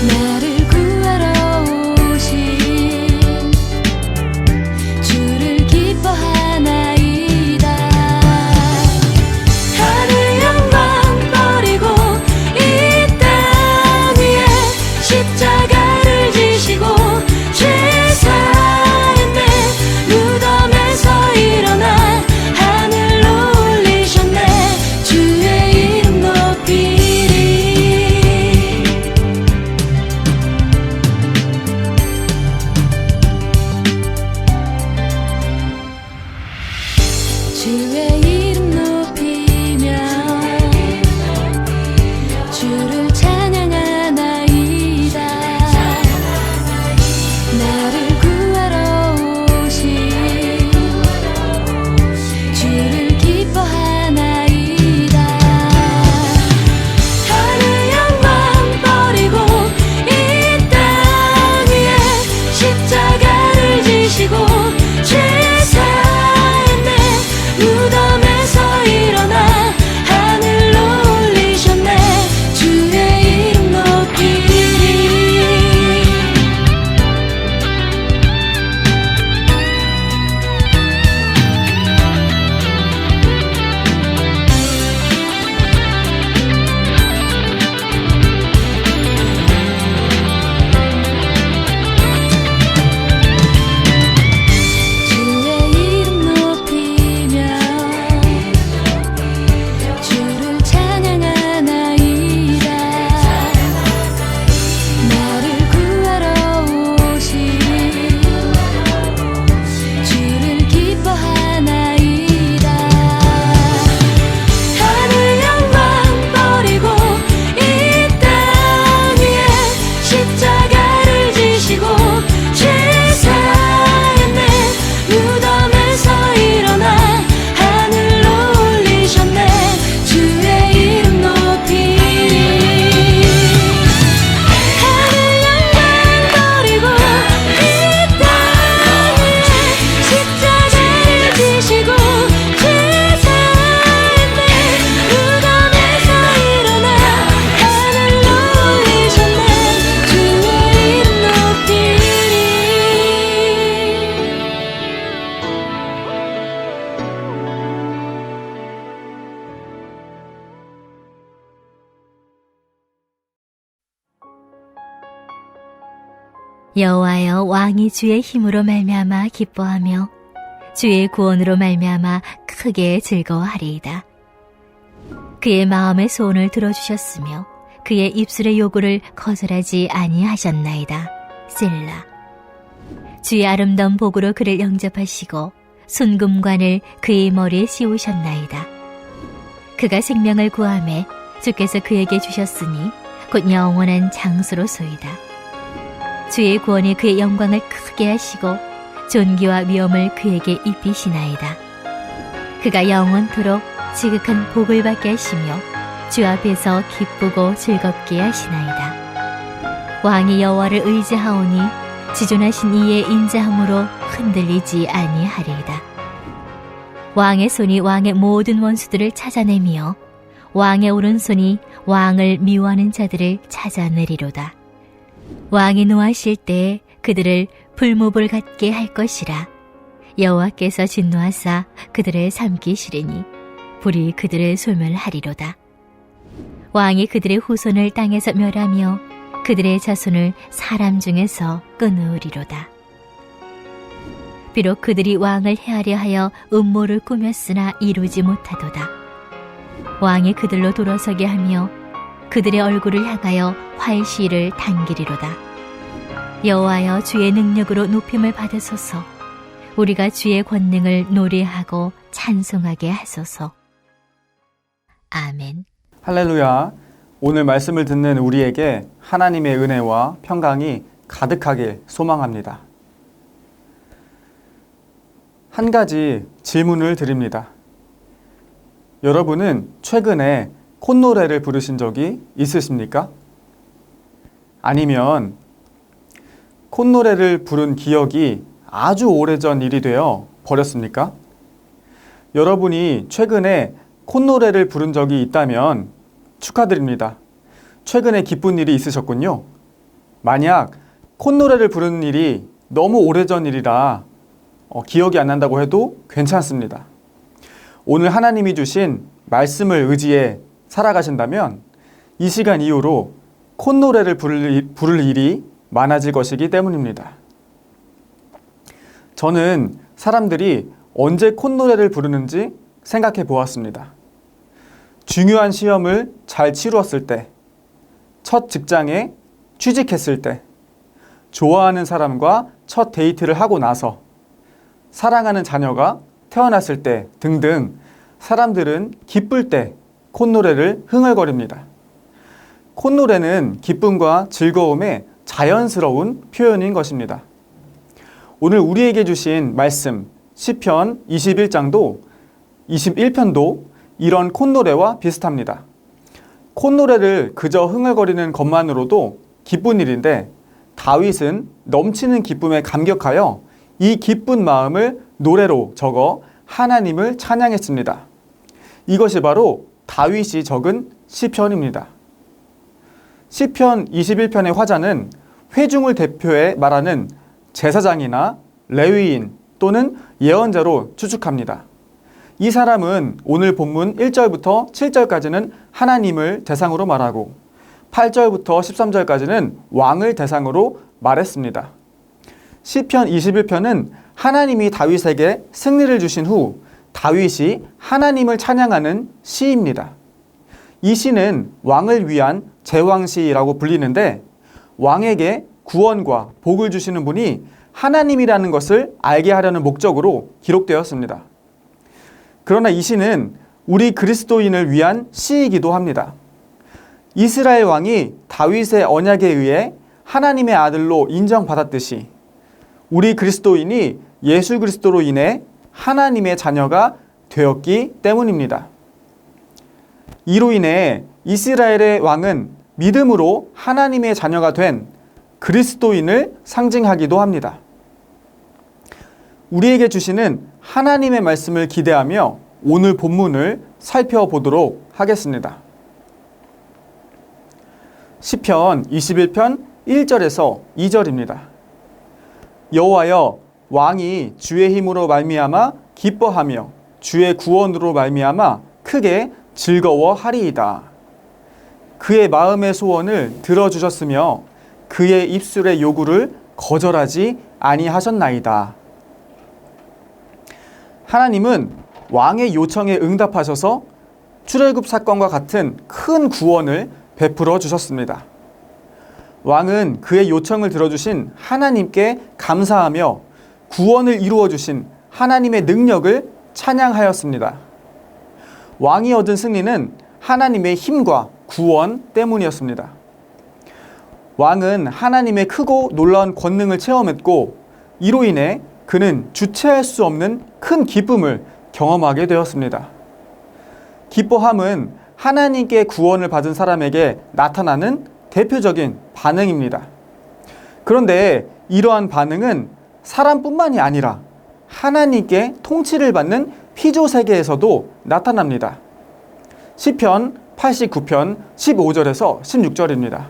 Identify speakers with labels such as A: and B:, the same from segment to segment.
A: 나를 구하러 오신 주를 기뻐하나이다. 하늘 영광 버리고 이 땅 위에 십자가를 지시고 죄 사했네. 무덤에서 일어나 하늘로 올리셨네. 주의 이름 높이리. 주의 이름 높이며 주를 찬양하나이다. 나를 구하러 오신 주를 기뻐하나이다. 하늘 영광 버리고 이 땅 위에 십자가를 지시고 죄 사했네. 무덤에서 일어나 하늘로 올리셨네. 주의 이름 높이리. 주의 이름 높이며 주를 찬양하나이다. 나를 구하러 오신 주를 기뻐하나이다. 하늘 영광 버리고 이 땅 위에 십자가를 지시고 죄 사했네. 무덤에서 일어나 하늘로 올리셨네. 주의 이름 높이리. 하늘 영광 버리고 이 땅 위에 십자가를 지시고 죄 사했네. 무덤에서 일어나 하늘로 올리셨네. 주의 이름 높이리.
B: 여호와여, 왕이 주의 힘으로 말미암아 기뻐하며 주의 구원으로 말미암아 크게 즐거워하리이다. 그의 마음의 소원을 들어주셨으며 그의 입술의 요구를 거절하지 아니하셨나이다. 셀라. 주의 아름다운 복으로 그를 영접하시고 순금관을 그의 머리에 씌우셨나이다. 그가 생명을 구하매 주께서 그에게 주셨으니 곧 영원한 장수로소이다. 주의 구원이 그의 영광을 크게 하시고 존귀와 위엄을 그에게 입히시나이다. 그가 영원토록 지극한 복을 받게 하시며 주 앞에서 기쁘고 즐겁게 하시나이다. 왕이 여호와를 의지하오니 지존하신 이의 인자함으로 흔들리지 아니하리이다. 왕의 손이 왕의 모든 원수들을 찾아내며 왕의 오른손이 왕을 미워하는 자들을 찾아내리로다. 왕이 노하실 때에 그들을 불모불 같게 할 것이라. 여호와께서 진노하사 그들을 삼키시리니 불이 그들을 소멸하리로다. 왕이 그들의 후손을 땅에서 멸하며 그들의 자손을 사람 중에서 끊으리로다. 비록 그들이 왕을 해하려 하여 음모를 꾸몄으나 이루지 못하도다. 왕이 그들로 돌아서게 하며 그들의 얼굴을 향하여 활시를 당기리로다. 여호와여, 주의 능력으로 높임을 받으소서. 우리가 주의 권능을 노래하고 찬송하게 하소서. 아멘.
C: 할렐루야. 오늘 말씀을 듣는 우리에게 하나님의 은혜와 평강이 가득하길 소망합니다. 한 가지 질문을 드립니다. 여러분은 최근에 콧노래를 부르신 적이 있으십니까? 아니면 콧노래를 부른 기억이 아주 오래전 일이 되어 버렸습니까? 여러분이 최근에 콧노래를 부른 적이 있다면 축하드립니다. 최근에 기쁜 일이 있으셨군요. 만약 콧노래를 부르는 일이 너무 오래전 일이라 기억이 안 난다고 해도 괜찮습니다. 오늘 하나님이 주신 말씀을 의지해 살아가신다면 이 시간 이후로 콧노래를 부를 일이 많아질 것이기 때문입니다. 저는 사람들이 언제 콧노래를 부르는지 생각해 보았습니다. 중요한 시험을 잘 치루었을 때, 첫 직장에 취직했을 때, 좋아하는 사람과 첫 데이트를 하고 나서, 사랑하는 자녀가 태어났을 때 등등 사람들은 기쁠 때 콧노래를 흥얼거립니다. 콧노래는 기쁨과 즐거움의 자연스러운 표현인 것입니다. 오늘 우리에게 주신 말씀 시편 21편도 이런 콧노래와 비슷합니다. 콧노래를 그저 흥얼거리는 것만으로도 기쁜 일인데 다윗은 넘치는 기쁨에 감격하여 이 기쁜 마음을 노래로 적어 하나님을 찬양했습니다. 이것이 바로 다윗이 적은 시편입니다. 시편 21편의 화자는 회중을 대표해 말하는 제사장이나 레위인 또는 예언자로 추측합니다. 이 사람은 오늘 본문 1절부터 7절까지는 하나님을 대상으로 말하고 8절부터 13절까지는 왕을 대상으로 말했습니다. 시편 21편은 하나님이 다윗에게 승리를 주신 후 다윗이 하나님을 찬양하는 시입니다. 이 시는 왕을 위한 제왕시라고 불리는데 왕에게 구원과 복을 주시는 분이 하나님이라는 것을 알게 하려는 목적으로 기록되었습니다. 그러나 이 시는 우리 그리스도인을 위한 시이기도 합니다. 이스라엘 왕이 다윗의 언약에 의해 하나님의 아들로 인정받았듯이 우리 그리스도인이 예수 그리스도로 인해 하나님의 자녀가 되었기 때문입니다. 이로 인해 이스라엘의 왕은 믿음으로 하나님의 자녀가 된 그리스도인을 상징하기도 합니다. 우리에게 주시는 하나님의 말씀을 기대하며 오늘 본문을 살펴보도록 하겠습니다. 시편 21편 1절에서 2절입니다. 여호와여, 왕이 주의 힘으로 말미암아 기뻐하며 주의 구원으로 말미암아 크게 즐거워하리이다. 그의 마음의 소원을 들어주셨으며 그의 입술의 요구를 거절하지 아니하셨나이다. 하나님은 왕의 요청에 응답하셔서 출애굽 사건과 같은 큰 구원을 베풀어 주셨습니다. 왕은 그의 요청을 들어주신 하나님께 감사하며 구원을 이루어 주신 하나님의 능력을 찬양하였습니다. 왕이 얻은 승리는 하나님의 힘과 구원 때문이었습니다. 왕은 하나님의 크고 놀라운 권능을 체험했고 이로 인해 그는 주체할 수 없는 큰 기쁨을 경험하게 되었습니다. 기뻐함은 하나님께 구원을 받은 사람에게 나타나는 대표적인 반응입니다. 그런데 이러한 반응은 사람뿐만이 아니라 하나님께 통치를 받는 피조 세계에서도 나타납니다. 시편 89편 15절에서 16절입니다.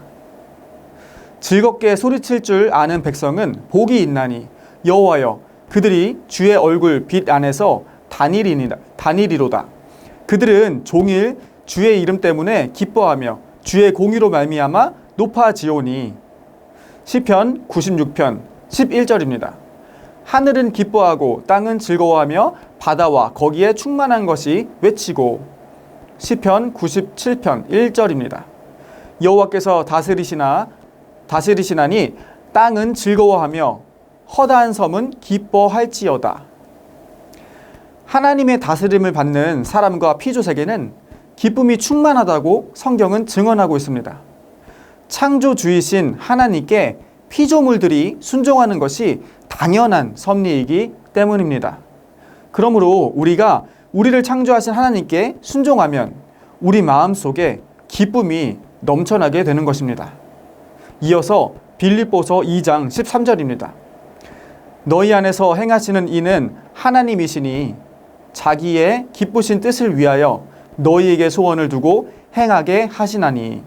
C: 즐겁게 소리칠 줄 아는 백성은 복이 있나니 여호와여, 그들이 주의 얼굴 빛 안에서 다니리로다. 그들은 종일 주의 이름 때문에 기뻐하며 주의 공의로 말미암아 높아지오니. 시편 96편 11절입니다. 하늘은 기뻐하고 땅은 즐거워하며 바다와 거기에 충만한 것이 외치고. 시편 97편 1절입니다. 여호와께서 다스리시나니 땅은 즐거워하며 허다한 섬은 기뻐할지어다. 하나님의 다스림을 받는 사람과 피조세계는 기쁨이 충만하다고 성경은 증언하고 있습니다. 창조주이신 하나님께 피조물들이 순종하는 것이 당연한 섭리이기 때문입니다. 그러므로 우리가 우리를 창조하신 하나님께 순종하면 우리 마음속에 기쁨이 넘쳐나게 되는 것입니다. 이어서 빌립보서 2장 13절입니다. 너희 안에서 행하시는 이는 하나님이시니 자기의 기쁘신 뜻을 위하여 너희에게 소원을 두고 행하게 하시나니.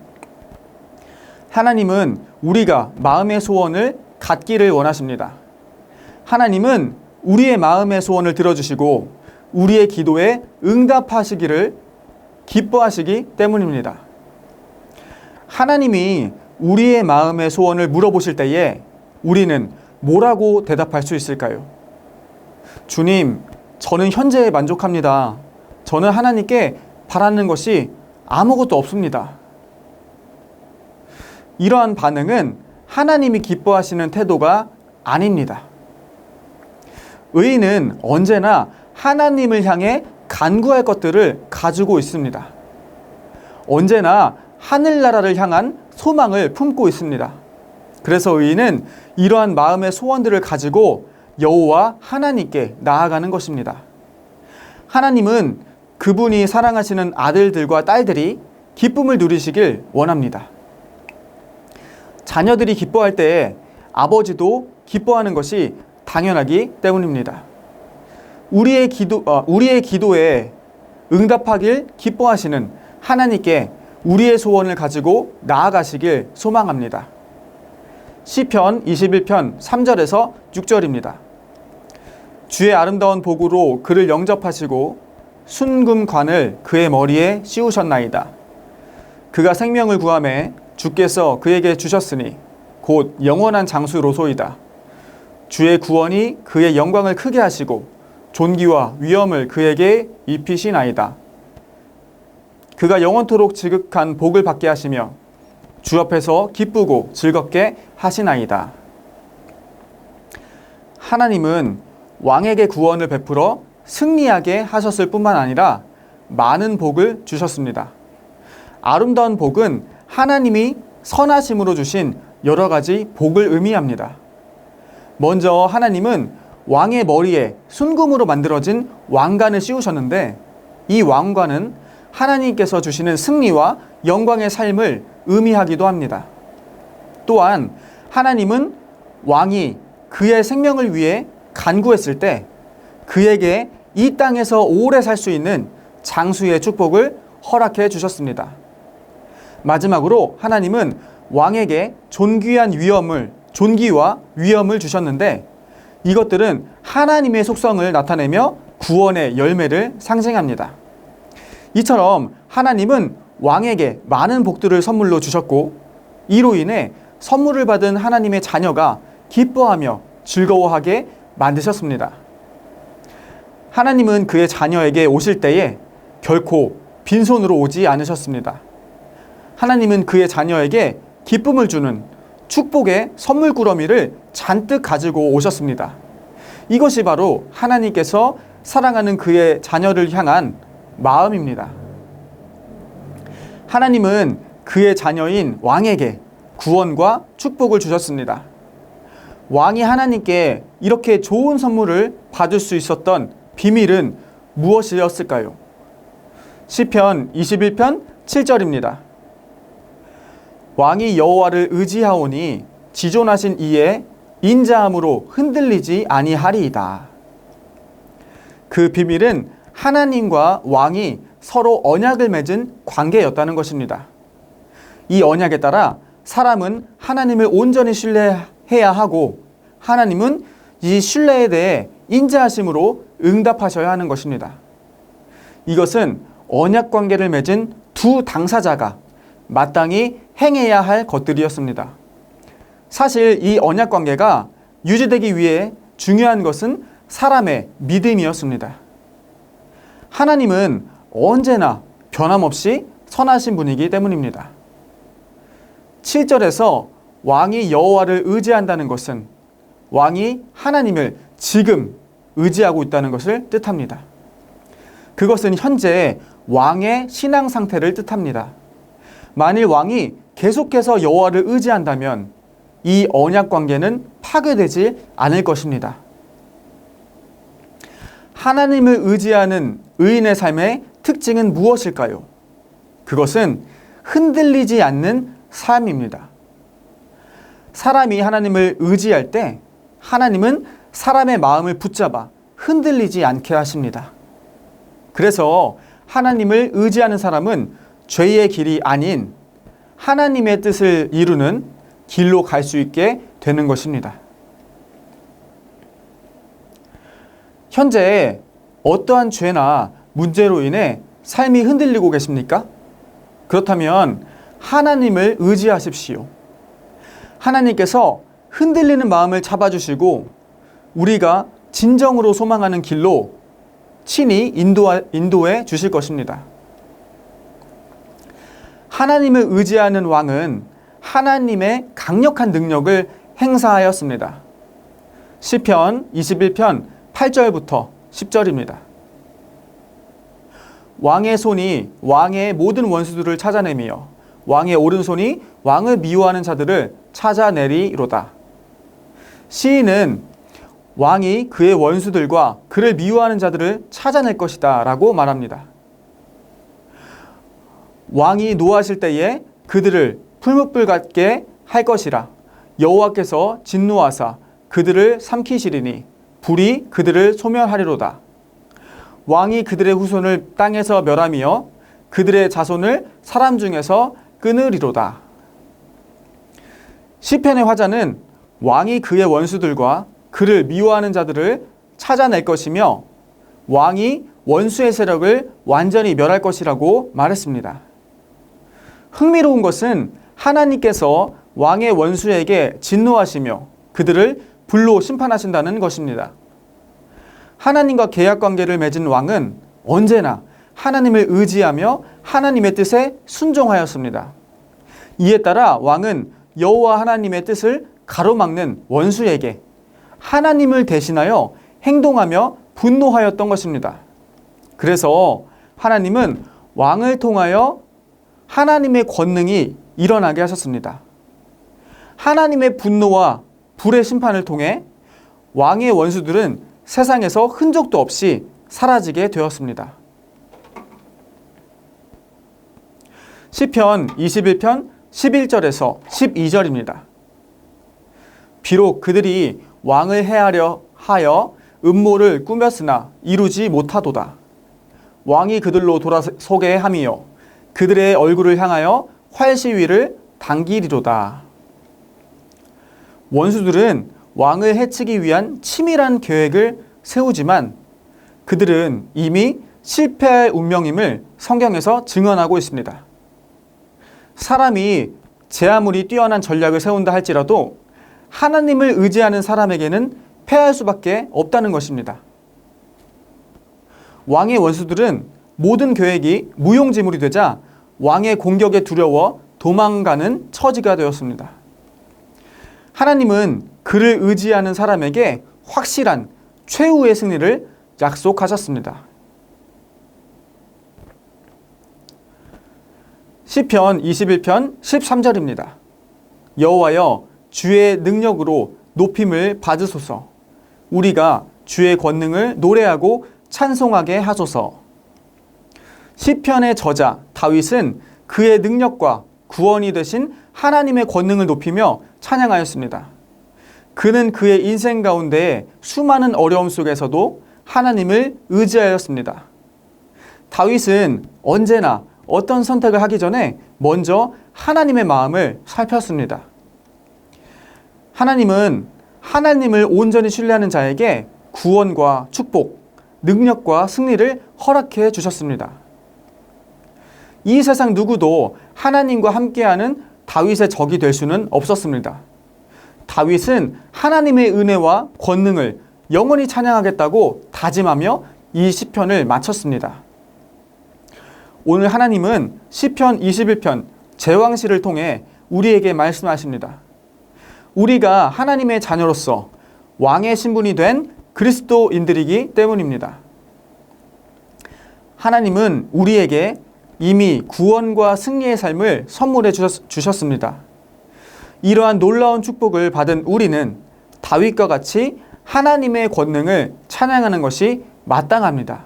C: 하나님은 우리가 마음의 소원을 갖기를 원하십니다. 하나님은 우리의 마음의 소원을 들어주시고 우리의 기도에 응답하시기를 기뻐하시기 때문입니다. 하나님이 우리의 마음의 소원을 물어보실 때에 우리는 뭐라고 대답할 수 있을까요? 주님, 저는 현재에 만족합니다. 저는 하나님께 바라는 것이 아무것도 없습니다. 이러한 반응은 하나님이 기뻐하시는 태도가 아닙니다. 의인은 언제나 하나님을 향해 간구할 것들을 가지고 있습니다. 언제나 하늘나라를 향한 소망을 품고 있습니다. 그래서 의인은 이러한 마음의 소원들을 가지고 여호와 하나님께 나아가는 것입니다. 하나님은 그분이 사랑하시는 아들들과 딸들이 기쁨을 누리시길 원합니다. 자녀들이 기뻐할 때에 아버지도 기뻐하는 것이 당연하기 때문입니다. 우리의 기도에 응답하길 기뻐하시는 하나님께 우리의 소원을 가지고 나아가시길 소망합니다. 시편 21편 3절에서 6절입니다. 주의 아름다운 복으로 그를 영접하시고 순금관을 그의 머리에 씌우셨나이다. 그가 생명을 구하매 주께서 그에게 주셨으니 곧 영원한 장수로소이다. 주의 구원이 그의 영광을 크게 하시고 존귀와 위엄을 그에게 입히시나이다. 그가 영원토록 지극한 복을 받게 하시며 주 앞에서 기쁘고 즐겁게 하시나이다. 하나님은 왕에게 구원을 베풀어 승리하게 하셨을 뿐만 아니라 많은 복을 주셨습니다. 아름다운 복은 하나님이 선하심으로 주신 여러 가지 복을 의미합니다. 먼저 하나님은 왕의 머리에 순금으로 만들어진 왕관을 씌우셨는데 이 왕관은 하나님께서 주시는 승리와 영광의 삶을 의미하기도 합니다. 또한 하나님은 왕이 그의 생명을 위해 간구했을 때 그에게 이 땅에서 오래 살 수 있는 장수의 축복을 허락해 주셨습니다. 마지막으로 하나님은 왕에게 존귀와 위엄을 주셨는데 이것들은 하나님의 속성을 나타내며 구원의 열매를 상징합니다. 이처럼 하나님은 왕에게 많은 복들을 선물로 주셨고 이로 인해 선물을 받은 하나님의 자녀가 기뻐하며 즐거워하게 만드셨습니다. 하나님은 그의 자녀에게 오실 때에 결코 빈손으로 오지 않으셨습니다. 하나님은 그의 자녀에게 기쁨을 주는 축복의 선물 꾸러미를 잔뜩 가지고 오셨습니다. 이것이 바로 하나님께서 사랑하는 그의 자녀를 향한 마음입니다. 하나님은 그의 자녀인 왕에게 구원과 축복을 주셨습니다. 왕이 하나님께 이렇게 좋은 선물을 받을 수 있었던 비밀은 무엇이었을까요? 시편 21편 7절입니다. 왕이 여호와를 의지하오니 지존하신 이의 인자함으로 흔들리지 아니하리이다. 그 비밀은 하나님과 왕이 서로 언약을 맺은 관계였다는 것입니다. 이 언약에 따라 사람은 하나님을 온전히 신뢰해야 하고 하나님은 이 신뢰에 대해 인자하심으로 응답하셔야 하는 것입니다. 이것은 언약 관계를 맺은 두 당사자가 마땅히 행해야 할 것들이었습니다. 사실 이 언약 관계가 유지되기 위해 중요한 것은 사람의 믿음이었습니다. 하나님은 언제나 변함없이 선하신 분이기 때문입니다. 7절에서 왕이 여호와를 의지한다는 것은 왕이 하나님을 지금 의지하고 있다는 것을 뜻합니다. 그것은 현재 왕의 신앙 상태를 뜻합니다. 만일 왕이 계속해서 여호와를 의지한다면 이 언약 관계는 파괴되지 않을 것입니다. 하나님을 의지하는 의인의 삶의 특징은 무엇일까요? 그것은 흔들리지 않는 삶입니다. 사람이 하나님을 의지할 때 하나님은 사람의 마음을 붙잡아 흔들리지 않게 하십니다. 그래서 하나님을 의지하는 사람은 죄의 길이 아닌 하나님의 뜻을 이루는 길로 갈 수 있게 되는 것입니다. 현재 어떠한 죄나 문제로 인해 삶이 흔들리고 계십니까? 그렇다면 하나님을 의지하십시오. 하나님께서 흔들리는 마음을 잡아주시고 우리가 진정으로 소망하는 길로 친히 인도해 주실 것입니다. 하나님을 의지하는 왕은 하나님의 강력한 능력을 행사하였습니다. 시편 21편 8절부터 10절입니다. 왕의 손이 왕의 모든 원수들을 찾아내며 왕의 오른손이 왕을 미워하는 자들을 찾아내리로다. 시인은 왕이 그의 원수들과 그를 미워하는 자들을 찾아낼 것이다 라고 말합니다. 왕이 노하실 때에 그들을 풀무불 같게 할 것이라. 여호와께서 진노하사 그들을 삼키시리니 불이 그들을 소멸하리로다. 왕이 그들의 후손을 땅에서 멸하며 그들의 자손을 사람 중에서 끊으리로다. 시편의 화자는 왕이 그의 원수들과 그를 미워하는 자들을 찾아낼 것이며 왕이 원수의 세력을 완전히 멸할 것이라고 말했습니다. 흥미로운 것은 하나님께서 왕의 원수에게 진노하시며 그들을 불로 심판하신다는 것입니다. 하나님과 계약관계를 맺은 왕은 언제나 하나님을 의지하며 하나님의 뜻에 순종하였습니다. 이에 따라 왕은 여호와 하나님의 뜻을 가로막는 원수에게 하나님을 대신하여 행동하며 분노하였던 것입니다. 그래서 하나님은 왕을 통하여 하나님의 권능이 일어나게 하셨습니다. 하나님의 분노와 불의 심판을 통해 왕의 원수들은 세상에서 흔적도 없이 사라지게 되었습니다. 시편 21편 11절에서 12절입니다. 비록 그들이 왕을 해하려 하여 음모를 꾸몄으나 이루지 못하도다. 왕이 그들로 돌아서게 하며 그들의 얼굴을 향하여 활시위를 당기리로다. 원수들은 왕을 해치기 위한 치밀한 계획을 세우지만 그들은 이미 실패할 운명임을 성경에서 증언하고 있습니다. 사람이 제 아무리 뛰어난 전략을 세운다 할지라도 하나님을 의지하는 사람에게는 패할 수밖에 없다는 것입니다. 왕의 원수들은 모든 계획이 무용지물이 되자 왕의 공격에 두려워 도망가는 처지가 되었습니다. 하나님은 그를 의지하는 사람에게 확실한 최후의 승리를 약속하셨습니다. 시편 21편 13절입니다. 여호와여 주의 능력으로 높임을 받으소서. 우리가 주의 권능을 노래하고 찬송하게 하소서. 시편의 저자 다윗은 그의 능력과 구원이 되신 하나님의 권능을 높이며 찬양하였습니다. 그는 그의 인생 가운데 수많은 어려움 속에서도 하나님을 의지하였습니다. 다윗은 언제나 어떤 선택을 하기 전에 먼저 하나님의 마음을 살폈습니다. 하나님은 하나님을 온전히 신뢰하는 자에게 구원과 축복, 능력과 승리를 허락해 주셨습니다. 이 세상 누구도 하나님과 함께하는 다윗의 적이 될 수는 없었습니다. 다윗은 하나님의 은혜와 권능을 영원히 찬양하겠다고 다짐하며 이 시편을 마쳤습니다. 오늘 하나님은 시편 21편 제왕시를 통해 우리에게 말씀하십니다. 우리가 하나님의 자녀로서 왕의 신분이 된 그리스도인들이기 때문입니다. 하나님은 우리에게 이미 구원과 승리의 삶을 선물해 주셨습니다. 이러한 놀라운 축복을 받은 우리는 다윗과 같이 하나님의 권능을 찬양하는 것이 마땅합니다.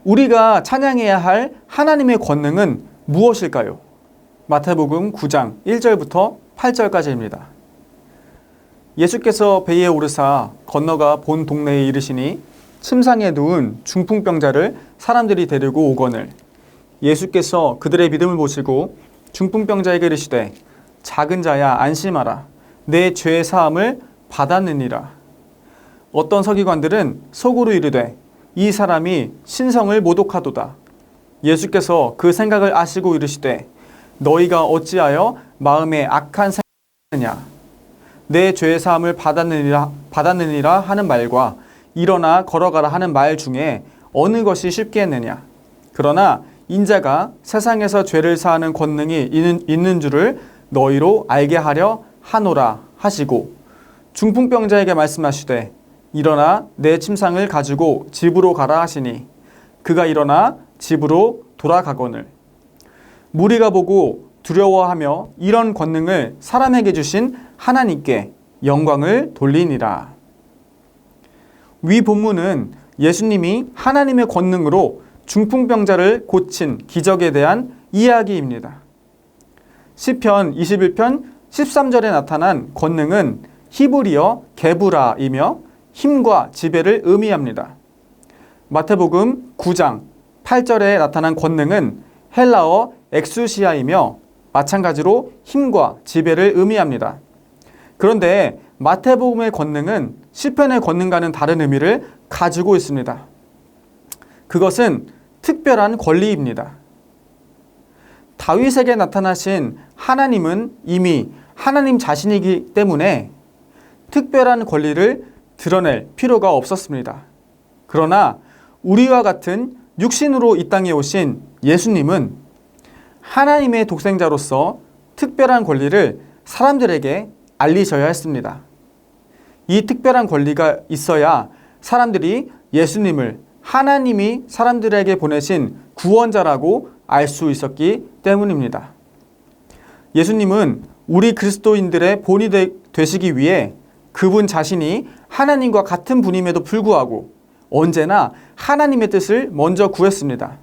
C: 우리가 찬양해야 할 하나님의 권능은 무엇일까요? 마태복음 9장 1절부터 8절까지입니다. 예수께서 배에 오르사 건너가 본 동네에 이르시니 침상에 누운 중풍병자를 사람들이 데리고 오거늘 예수께서 그들의 믿음을 보시고 중풍병자에게 이르시되 작은 자야 안심하라. 내 죄 사함을 받았느니라. 어떤 서기관들은 속으로 이르되 이 사람이 신성을 모독하도다. 예수께서 그 생각을 아시고 이르시되 너희가 어찌하여 마음에 악한 생각을 하느냐. 내 죄 사함을 받았느니라 하는 말과 일어나 걸어가라 하는 말 중에 어느 것이 쉽겠느냐. 그러나 인자가 세상에서 죄를 사하는 권능이 있는 줄을 너희로 알게 하려 하노라 하시고 중풍병자에게 말씀하시되 일어나 내 침상을 가지고 집으로 가라 하시니 그가 일어나 집으로 돌아가거늘 무리가 보고 두려워하며 이런 권능을 사람에게 주신 하나님께 영광을 돌리니라. 위 본문은 예수님이 하나님의 권능으로 중풍병자를 고친 기적에 대한 이야기입니다. 시편 21편 13절에 나타난 권능은 히브리어 게부라이며 힘과 지배를 의미합니다. 마태복음 9장 8절에 나타난 권능은 헬라어 엑수시아이며 마찬가지로 힘과 지배를 의미합니다. 그런데 마태복음의 권능은 시편의 권능과는 다른 의미를 가지고 있습니다. 그것은 특별한 권리입니다. 다윗에게 나타나신 하나님은 이미 하나님 자신이기 때문에 특별한 권리를 드러낼 필요가 없었습니다. 그러나 우리와 같은 육신으로 이 땅에 오신 예수님은 하나님의 독생자로서 특별한 권리를 사람들에게 알리셔야 했습니다. 이 특별한 권리가 있어야 사람들이 예수님을 하나님이 사람들에게 보내신 구원자라고 알 수 있었기 때문입니다. 예수님은 우리 그리스도인들의 본이 되시기 위해 그분 자신이 하나님과 같은 분임에도 불구하고 언제나 하나님의 뜻을 먼저 구했습니다.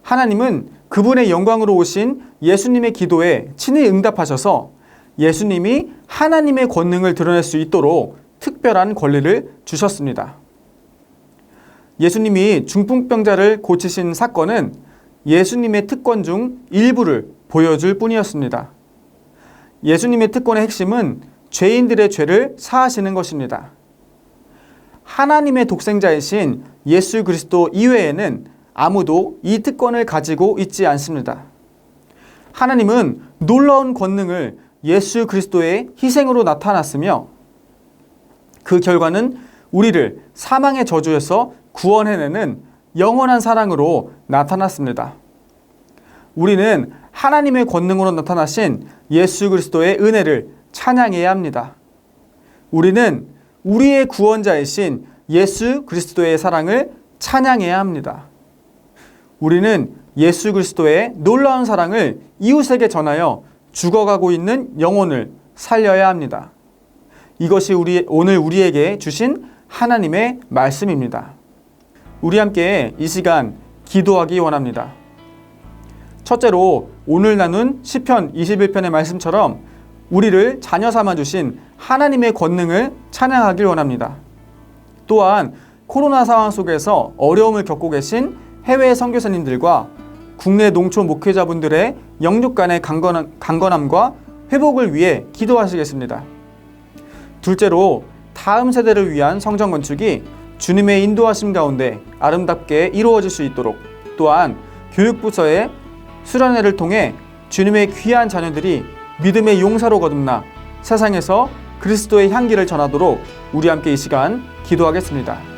C: 하나님은 그분의 영광으로 오신 예수님의 기도에 친히 응답하셔서 예수님이 하나님의 권능을 드러낼 수 있도록 특별한 권리를 주셨습니다. 예수님이 중풍병자를 고치신 사건은 예수님의 특권 중 일부를 보여줄 뿐이었습니다. 예수님의 특권의 핵심은 죄인들의 죄를 사하시는 것입니다. 하나님의 독생자이신 예수 그리스도 이외에는 아무도 이 특권을 가지고 있지 않습니다. 하나님은 놀라운 권능을 예수 그리스도의 희생으로 나타났으며 그 결과는 우리를 사망의 저주에서 구원해내는 영원한 사랑으로 나타났습니다. 우리는 하나님의 권능으로 나타나신 예수 그리스도의 은혜를 찬양해야 합니다. 우리는 우리의 구원자이신 예수 그리스도의 사랑을 찬양해야 합니다. 우리는 예수 그리스도의 놀라운 사랑을 이웃에게 전하여 죽어가고 있는 영혼을 살려야 합니다. 이것이 오늘 우리에게 주신 하나님의 말씀입니다. 우리 함께 이 시간 기도하기 원합니다. 첫째로 오늘 나눈 시편 21편의 말씀처럼 우리를 자녀 삼아 주신 하나님의 권능을 찬양하길 원합니다. 또한 코로나 상황 속에서 어려움을 겪고 계신 해외 선교사님들과 국내 농촌 목회자분들의 영육 간의 강건함과 회복을 위해 기도하시겠습니다. 둘째로 다음 세대를 위한 성전 건축이 주님의 인도하심 가운데 아름답게 이루어질 수 있도록, 또한 교육부서의 수련회를 통해 주님의 귀한 자녀들이 믿음의 용사로 거듭나 세상에서 그리스도의 향기를 전하도록 우리 함께 이 시간 기도하겠습니다.